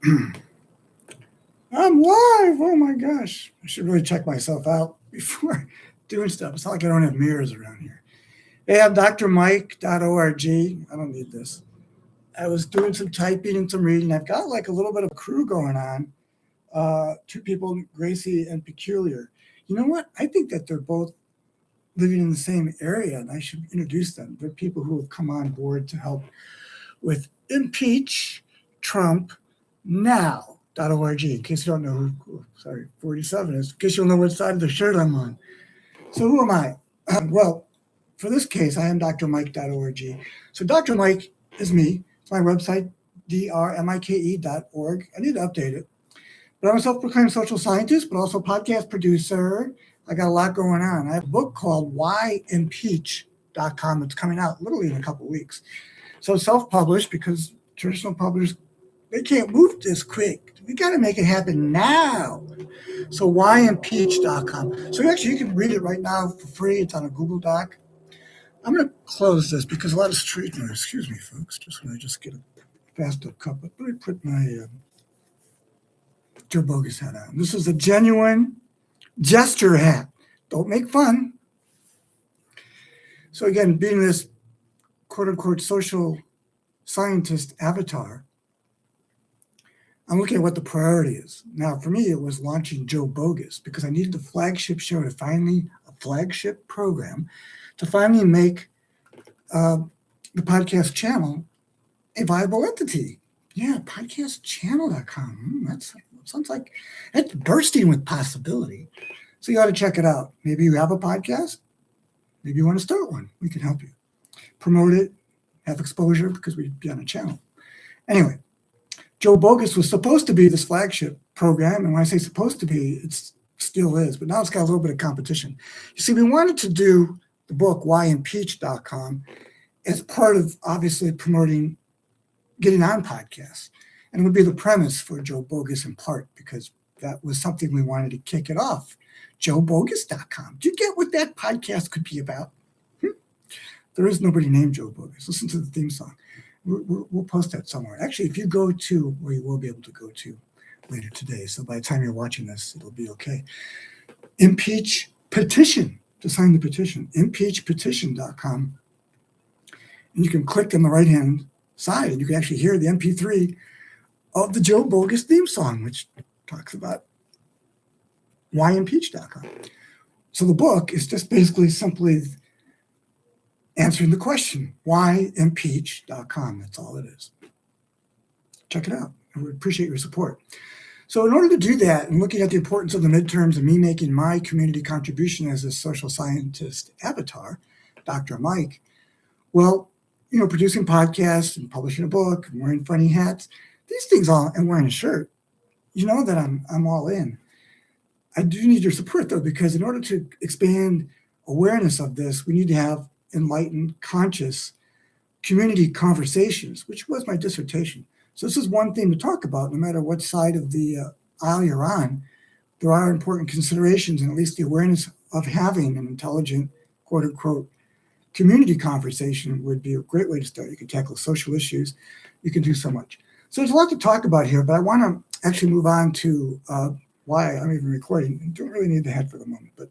I'm live. Oh my gosh. I should really check myself out before doing stuff. It's not like I don't have mirrors around here. Hey, I'm drmike.org. I don't need this. I was doing some typing and some reading. I've got like a little bit of a crew going on. Two people, Gracie and Peculiar. You know what? I think that they're both living in the same area and I should introduce them. They're people who have come on board to help with Impeach Trump Now.org. In case you don't know who, 47 is, in case you'll know what side of the shirt I'm on. So who am I? Well, for this case, I am drmike.org. So Dr. Mike is me. It's my website, drmike.org. I need to update it. But I'm a self-proclaimed social scientist, but also podcast producer. I got a lot going on. I have a book called whyimpeach.com that's coming out literally in a couple of weeks. So self-published because traditional publishers, they can't move this quick. We got to make it happen now. So whyimpeach.com. So actually you can read it right now for free. It's on a Google Doc. I'm going to close this because a lot of street noise. Excuse me, folks. Just when I just get a fast up cup. But let me put my Joe Bogus hat on. This is a genuine gesture hat. Don't make fun. So again, being this quote unquote social scientist avatar, I'm looking at what the priority is. Now, for me, it was launching Joe Bogus because I needed a flagship show to finally, a flagship program to finally make the podcast channel a viable entity. Yeah, podcastchannel.com. That sounds like it's bursting with possibility. So you ought to check it out. Maybe you have a podcast. Maybe you want to start one. We can help you. Promote it, have exposure because we'd be on a channel. Anyway, Joe Bogus was supposed to be this flagship program. And when I say supposed to be, it still is. But now it's got a little bit of competition. You see, we wanted to do the book, whyimpeach.com, as part of obviously promoting getting on podcasts. And it would be the premise for Joe Bogus in part because that was something we wanted to kick it off. JoeBogus.com. Do you get what that podcast could be about? There is nobody named Joe Bogus. Listen to the theme song. We'll post that somewhere. Actually, if you go to where you will be able to go to later today, so by the time you're watching this, it'll be okay. Impeach petition to sign the petition. Impeachpetition.com. And you can click on the right-hand side and you can actually hear the MP3 of the Joe Bogus theme song, which talks about whyimpeach.com. So the book is just basically simply answering the question, whyimpeach.com. That's all it is. Check it out. I would appreciate your support. So in order to do that, and looking at the importance of the midterms and me making my community contribution as a social scientist avatar, Dr. Mike, well, producing podcasts and publishing a book and wearing funny hats, these things all, and wearing a shirt, you know that I'm all in. I do need your support though, because in order to expand awareness of this, we need to have enlightened, conscious community conversations, which was my dissertation. So this is one thing to talk about, no matter what side of the aisle you're on. There are important considerations, and at least the awareness of having an intelligent, quote unquote, community conversation would be a great way to start. You can tackle social issues. You can do so much. So there's a lot to talk about here, but I want to actually move on to why I'm even recording. I don't really need the hat for the moment, but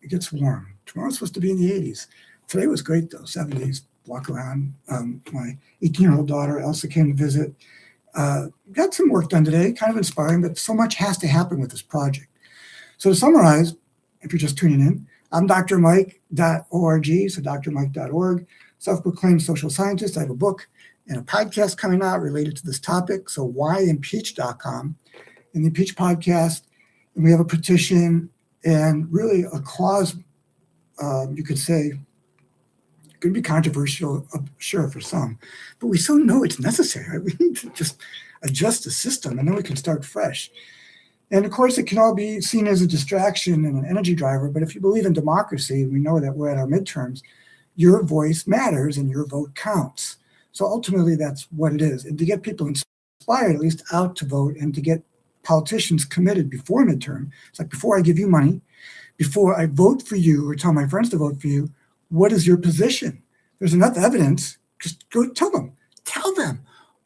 it gets warm. Tomorrow's supposed to be in the 80s. Today was great, though, 70s. Walk around. My 18-year-old daughter, Elsa, came to visit. Got some work done today, kind of inspiring, but so much has to happen with this project. So to summarize, if you're just tuning in, I'm drmike.org, so drmike.org, self-proclaimed social scientist. I have a book and a podcast coming out related to this topic, so whyimpeach.com, and the Impeach podcast, and we have a petition and really a cause, you could say, going to be controversial, sure, for some, but we so know it's necessary. We need to just adjust the system, and then we can start fresh. And of course, it can all be seen as a distraction and an energy driver, but if you believe in democracy, we know that we're at our midterms, your voice matters and your vote counts. So ultimately, that's what it is. And to get people inspired, at least out to vote, and to get politicians committed before midterm, it's like before I give you money, before I vote for you or tell my friends to vote for you, what is your position? There's enough evidence. Just go tell them.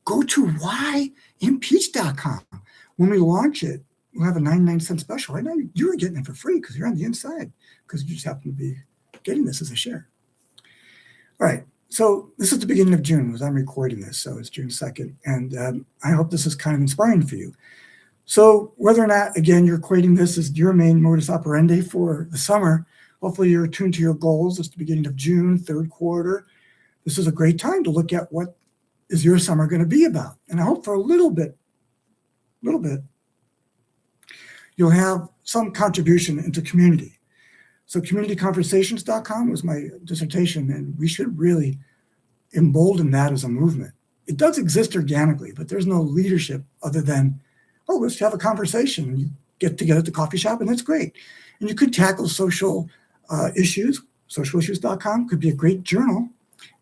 Go to Impeach.com. When we launch it, we'll have a 99-cent special. Right now, you're getting it for free because you're on the inside, because you just happen to be getting this as a share. All right. So this is the beginning of June as I'm recording this. So it's June 2nd. And I hope this is kind of inspiring for you. So whether or not, again, you're equating this as your main modus operandi for the summer, hopefully you're attuned to your goals. It's the beginning of June, third quarter. This is a great time to look at what is your summer going to be about. And I hope for a little bit, you'll have some contribution into community. So communityconversations.com was my dissertation, and we should really embolden that as a movement. It does exist organically, but there's no leadership other than, oh, let's have a conversation. And you get together at the coffee shop, and that's great. And you could tackle social issues. Socialissues.com could be a great journal.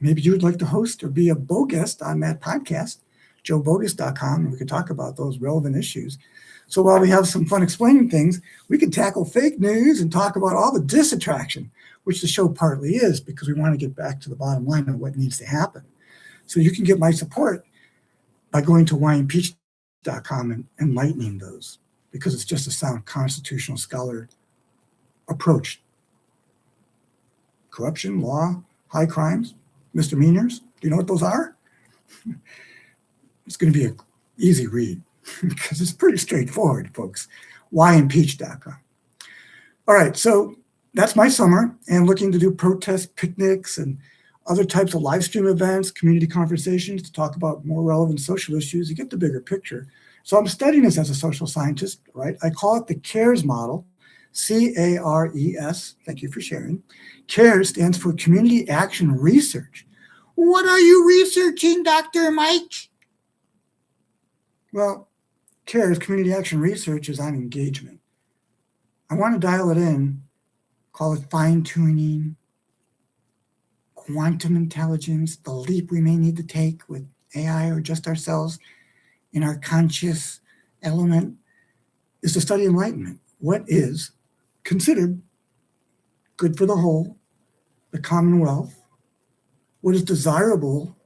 Maybe you would like to host or be a Bogus on that podcast, joebogus.com, and we could talk about those relevant issues. So while we have some fun explaining things, we can tackle fake news and talk about all the disattraction, which the show partly is, because we want to get back to the bottom line of what needs to happen. So you can get my support by going to whyimpeach.com and enlightening those, because it's just a sound constitutional scholar approach. Corruption, law, high crimes, misdemeanors. Do you know what those are? It's going to be an easy read because it's pretty straightforward, folks. Whyimpeach.com. All right, so that's my summer, and looking to do protest picnics and other types of live stream events, community conversations to talk about more relevant social issues. You get the bigger picture. So I'm studying this as a social scientist, right? I call it the CARES model, CARES. Thank you for sharing. CARES stands for Community Action Research. What are you researching, Dr. Mike? Well, CARES, Community Action Research, is on engagement. I want to dial it in, call it fine-tuning, quantum intelligence, the leap we may need to take with AI or just ourselves in our conscious element, is to study enlightenment. What is considered good for the whole, the commonwealth, what is desirable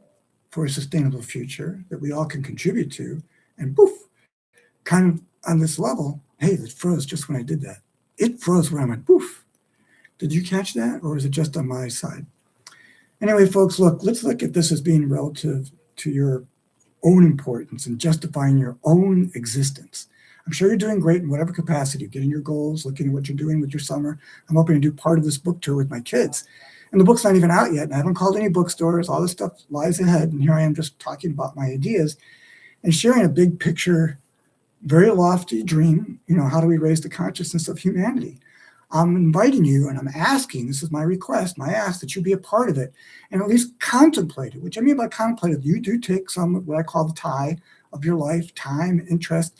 for a sustainable future that we all can contribute to, and poof, kind of on this level, hey, it froze just when I did that. It froze when I went poof. Did you catch that, or is it just on my side? Anyway, folks, let's look at this as being relative to your own importance and justifying your own existence. I'm sure you're doing great in whatever capacity, getting your goals, looking at what you're doing with your summer. I'm hoping to do part of this book tour with my kids. And the book's not even out yet, and I haven't called any bookstores. All this stuff lies ahead, and here I am just talking about my ideas and sharing a big picture, very lofty dream. How do we raise the consciousness of humanity? I'm inviting you, and I'm asking, this is my request, my ask, that you be a part of it and at least contemplate it. Which I mean by contemplate it, you do take some of what I call the tie of your life, time, interest,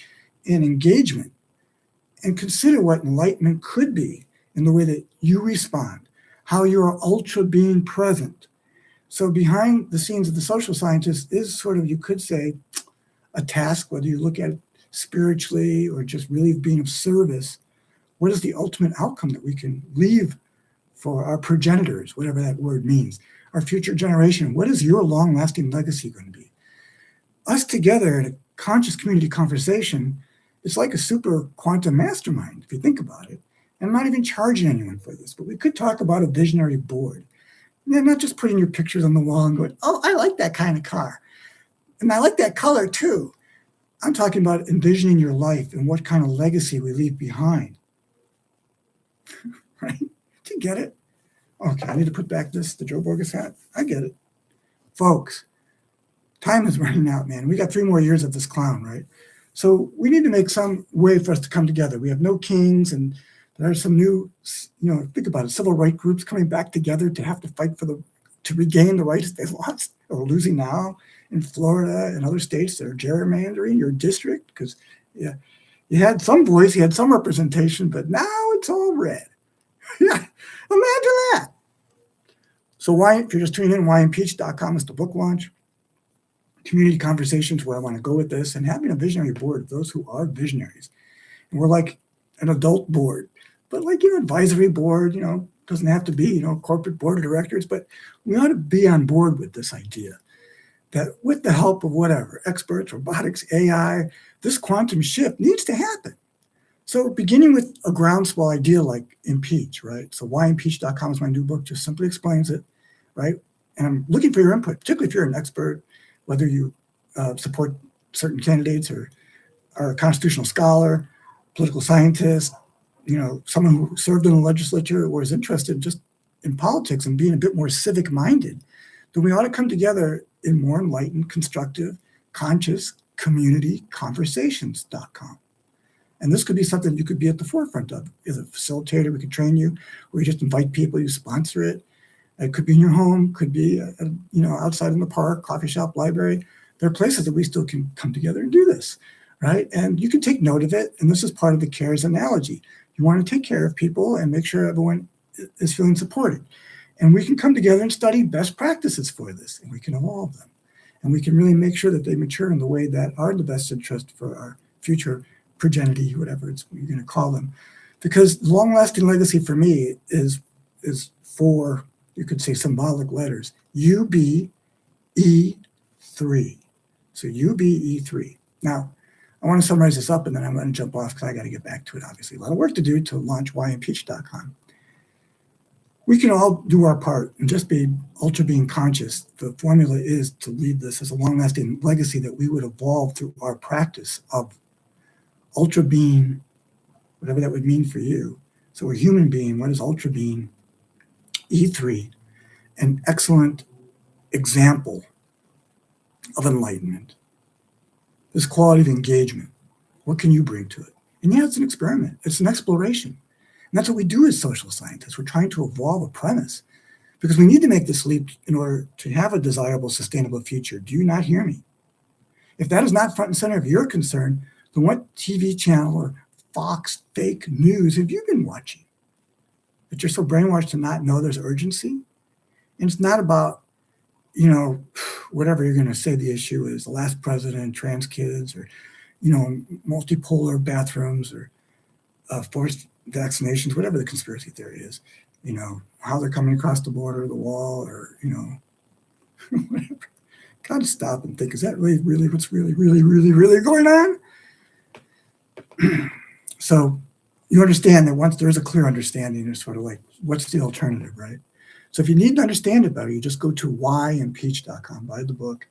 and engagement, and consider what enlightenment could be in the way that you respond, how you are ultra being present. So behind the scenes of the social scientist is sort of, you could say, a task, whether you look at it spiritually or just really being of service. What is the ultimate outcome that we can leave for our progenitors, whatever that word means, our future generation? What is your long-lasting legacy going to be? Us together in a conscious community conversation, it's like a super quantum mastermind, if you think about it. And I'm not even charging anyone for this, but we could talk about a visionary board. And not just putting your pictures on the wall and going, oh, I like that kind of car. And I like that color too. I'm talking about envisioning your life and what kind of legacy we leave behind. Right? Do you get it? Okay, I need to put back the Joe Bogus hat. I get it. Folks, time is running out, man. We got 3 more years of this clown, right? So we need to make some way for us to come together. We have no kings, and there are some new, think about it, civil rights groups coming back together to have to fight to regain the rights they lost or losing now in Florida and other states that are gerrymandering your district, because you had some voice, you had some representation, but now it's all red. Yeah, imagine that. So if you're just tuning in, whyimpeach.com is the book launch. Community conversations, where I want to go with this, and having a visionary board of those who are visionaries. And we're like an adult board, but like, advisory board, doesn't have to be, corporate board of directors, but we ought to be on board with this idea. that with the help of whatever, experts, robotics, AI, this quantum shift needs to happen. So beginning with a groundswell idea like impeach, right? So whyimpeach.com is my new book, just simply explains it, right? And I'm looking for your input, particularly if you're an expert, whether you support certain candidates or are a constitutional scholar, political scientist, someone who served in the legislature or is interested just in politics and being a bit more civic minded, then we ought to come together in more enlightened, constructive, conscious community conversations.com. And this could be something you could be at the forefront of. As a facilitator, we could train you, or you just invite people, you sponsor it. It could be in your home, could be outside in the park, coffee shop, library. There are places that we still can come together and do this, right? And you can take note of it. And this is part of the CARES analogy. You want to take care of people and make sure everyone is feeling supported. And we can come together and study best practices for this, and we can evolve them. And we can really make sure that they mature in the way that are in the best interest for our future progeny, whatever you're going to call them. Because long-lasting legacy for me is 4, you could say, symbolic letters. UBE3. So UBE3. Now, I want to summarize this up, and then I'm going to jump off because I got to get back to it, obviously. A lot of work to do to launch whyimpeach.com. We can all do our part and just be ultra being conscious. The formula is to leave this as a long-lasting legacy that we would evolve through our practice of ultra being, whatever that would mean for you. So a human being, what is ultra being? E3, an excellent example of enlightenment. This quality of engagement. What can you bring to it? And yeah, it's an experiment. It's an exploration. And that's what we do as social scientists. We're trying to evolve a premise because we need to make this leap in order to have a desirable, sustainable future. Do you not hear me? If that is not front and center of your concern, then what TV channel or Fox fake news have you been watching? That you're so brainwashed to not know there's urgency? And it's not about, whatever you're going to say the issue is, the last president, trans kids, or, multipolar bathrooms, or forced vaccinations, whatever the conspiracy theory is, how they're coming across the border, the wall, or, whatever. Got to stop and think, is that really what's really going on? So you understand that once there's a clear understanding, it's sort of like, what's the alternative, right? So if you need to understand it better, you just go to whyimpeach.com, buy the book,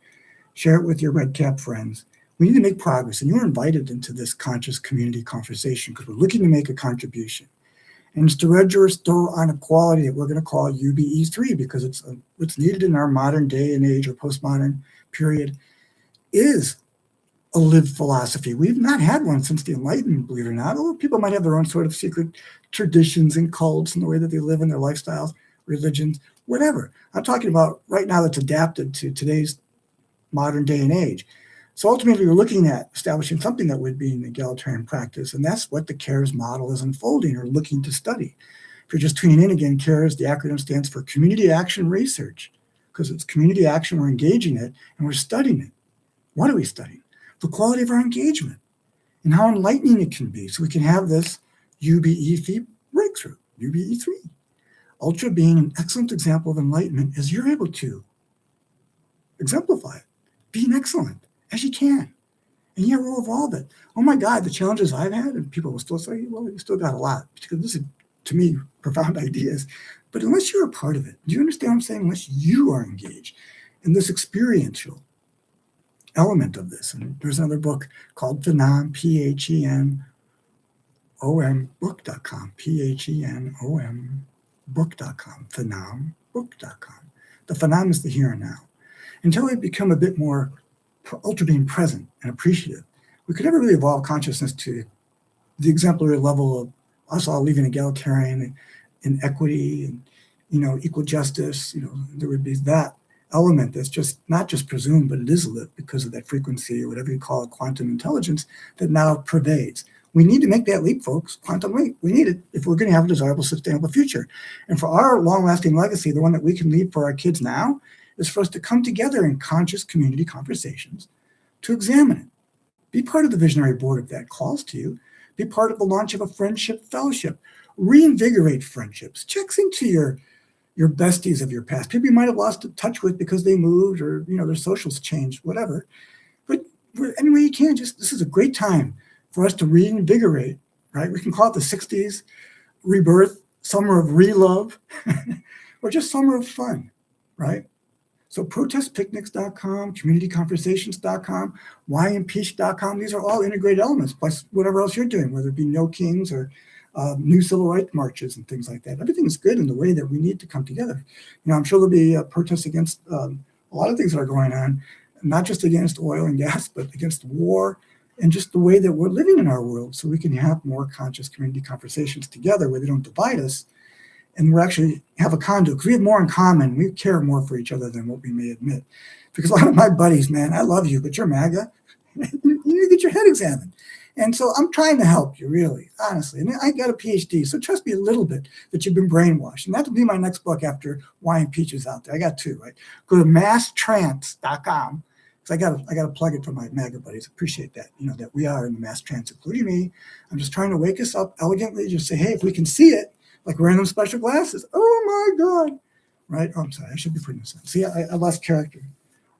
share it with your red cap friends. We need to make progress, and you're invited into this conscious community conversation because we're looking to make a contribution. And it's to register on a quality that we're going to call UBE3 because it's what's needed in our modern day and age or postmodern period is a lived philosophy. We've not had one since the Enlightenment, believe it or not. Although people might have their own sort of secret traditions and cults and the way that they live in their lifestyles, religions, whatever. I'm talking about right now that's adapted to today's modern day and age. So ultimately, we're looking at establishing something that would be an egalitarian practice, and that's what the CARES model is unfolding or looking to study. If you're just tuning in again, CARES, the acronym stands for Community Action Research, because it's community action, we're engaging it, and we're studying it. What are we studying? The quality of our engagement and how enlightening it can be, so we can have this UBE3 breakthrough, UBE3. Ultra being an excellent example of enlightenment as you're able to exemplify it, being excellent as you can. And yeah, we'll evolve it. Oh my God, the challenges I've had, and people will still say, well, you still got a lot. Because this is, to me, profound ideas. But unless you're a part of it, do you understand what I'm saying? Unless you are engaged in this experiential element of this. And there's another book called Phenom, Phenom, book.com, Phenom, book.com, Phenom, book.com. The phenom is the here and now. Until we become a bit more ultra being present and appreciative, we could never really evolve consciousness to the exemplary level of us all living egalitarian and equity and, equal justice. There would be that element that's just not just presumed, but it is lived because of that frequency or whatever you call it, quantum intelligence that now pervades. We need to make that leap, folks. Quantum leap. We need it if we're going to have a desirable, sustainable future. And for our long-lasting legacy, the one that we can leave for our kids now, is for us to come together in conscious community conversations to examine it. Be part of the visionary board if that calls to you. Be part of the launch of a friendship fellowship. Reinvigorate friendships. Checks into your your besties of your past, people you might have lost touch with because they moved or, their socials changed, whatever. But any way you can, this is a great time for us to reinvigorate, right? We can call it the 60s rebirth, summer of relove, or just summer of fun, right? So protestpicnics.com, communityconversations.com, whyimpeach.com, these are all integrated elements, plus whatever else you're doing, whether it be No Kings or new civil rights marches and things like that. Everything is good in the way that we need to come together. I'm sure there'll be protests against a lot of things that are going on, not just against oil and gas, but against war and just the way that we're living in our world, so we can have more conscious community conversations together where they don't divide us, and we actually have a conduit, because we have more in common. We care more for each other than what we may admit. Because a lot of my buddies, man, I love you, but you're MAGA. You need to get your head examined. And so I'm trying to help you, really, honestly. And I got a PhD, so trust me a little bit that you've been brainwashed. And that'll be my next book after Why Impeach is out there. I got 2, right? Go to masstrance.com, because I got to plug it for my MAGA buddies. Appreciate that, that we are in the mass trance, including me. I'm just trying to wake us up elegantly, just say, hey, if we can see it, like wearing them special glasses. Oh, my God. Right? Oh, I'm sorry. I should be putting this on. See, I lost character.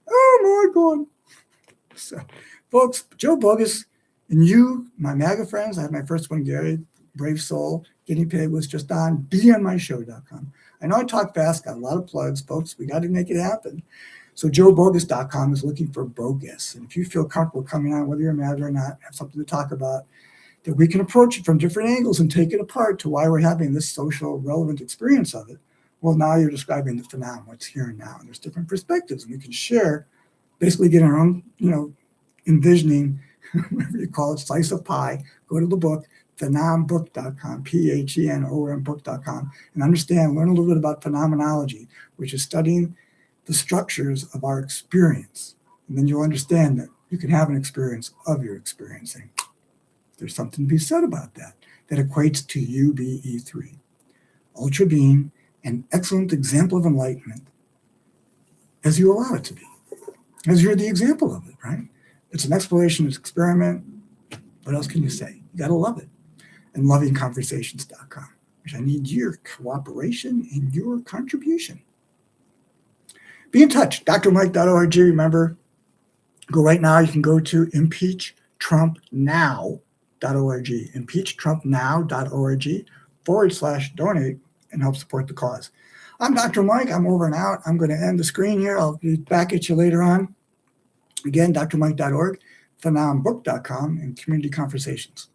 Oh, my God. So, folks, Joe Bogus, and you, my MAGA friends, I had my first one, Gary, Brave Soul, Getting Paid was just on beonmyshow.com. I know I talk fast, got a lot of plugs, folks. We got to make it happen. So joebogus.com is looking for Bogus. And if you feel comfortable coming on, whether you're MAGA or not, have something to talk about, that we can approach it from different angles and take it apart to why we're having this social relevant experience of it. Well, now you're describing the phenomenon, what's here and now. And there's different perspectives, and we can share, basically get our own, envisioning, whatever you call it, slice of pie. Go to the book, phenombook.com, PHENOM and understand, learn a little bit about phenomenology, which is studying the structures of our experience. And then you'll understand that you can have an experience of your experiencing. There's something to be said about that equates to UBE3. Ultra being an excellent example of enlightenment, as you allow it to be, as you're the example of it, right? It's an exploration, it's an experiment. What else can you say? You got to love it. And lovingconversations.com, which I need your cooperation and your contribution. Be in touch, drmike.org. Remember, go right now. You can go to impeachtrumpnow.org, impeachtrumpnow.org/donate and help support the cause. I'm Dr. Mike. I'm over and out. I'm going to end the screen here. I'll be back at you later on. Again, drmike.org, phenombook.com, and community conversations.